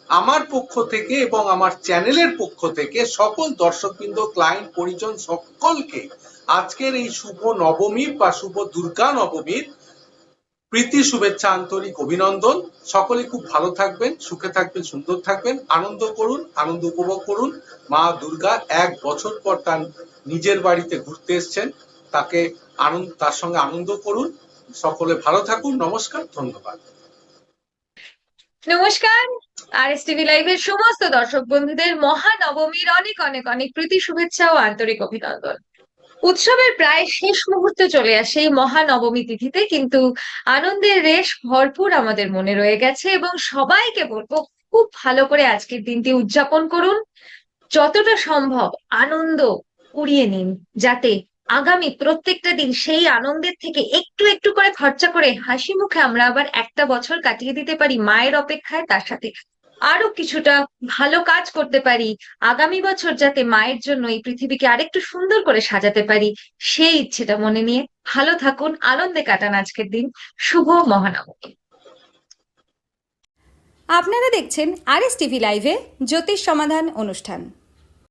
আমার পক্ষ থেকে এবং আমার চ্যানেলের পক্ষ থেকে সকল দর্শকবৃন্দ, ক্লায়েন্ট, পরিজন সকলকে আজকের এই শুভ নবমীর বা শুভ দুর্গা নবমীর প্রীতি, শুভেচ্ছা, আন্তরিক অভিনন্দন। সকলে খুব ভালো থাকবেন, সুখে থাকবেন, সুন্দর থাকবেন, আনন্দ করুন, আনন্দ উপভোগ করুন। মা দুর্গা 1 বছর পর তার নিজের বাড়িতে ঘুরতে এসছেন, তার সঙ্গে আনন্দ করুন। সকলে ভালো থাকুন। নমস্কার, ধন্যবাদ। নমস্কার। RSTV লাইভের সমস্ত দর্শক বন্ধুদের মহানবমীর অনেক অনেক অনেক প্রীতি, শুভেচ্ছা ও আন্তরিক অভিনন্দন। উৎসবের প্রায় শেষ মুহূর্তে চলে আসে এই মহানবমী তিথিতে, কিন্তু আনন্দের রেশ ভরপুর আমাদের মনে রয়ে গেছে এবং সবাইকে বলবো খুব ভালো করে আজকের দিনটি উদযাপন করুন। যতটা সম্ভব আনন্দ কুড়িয়ে নিন, যাতে আগামী প্রত্যেকটা দিন সেই আনন্দের থেকে একটু একটু করে খরচা করে হাসি মুখে আমরা আবার একটা বছর কাটিয়ে দিতে পারি মায়ের অপেক্ষায়, তার সাথে আরো কিছুটা ভালো কাজ করতে পারি আগামী বছর, যাতে মায়ের জন্য এই পৃথিবীকে আরেকটু সুন্দর করে সাজাতে পারি। সেই ইচ্ছেটা মনে নিয়ে ভালো থাকুন, আনন্দে কাটান আজকের দিন। শুভ মহানবমী। আপনারা দেখছেন RSTV লাইভে জ্যোতিষ সমাধান অনুষ্ঠান।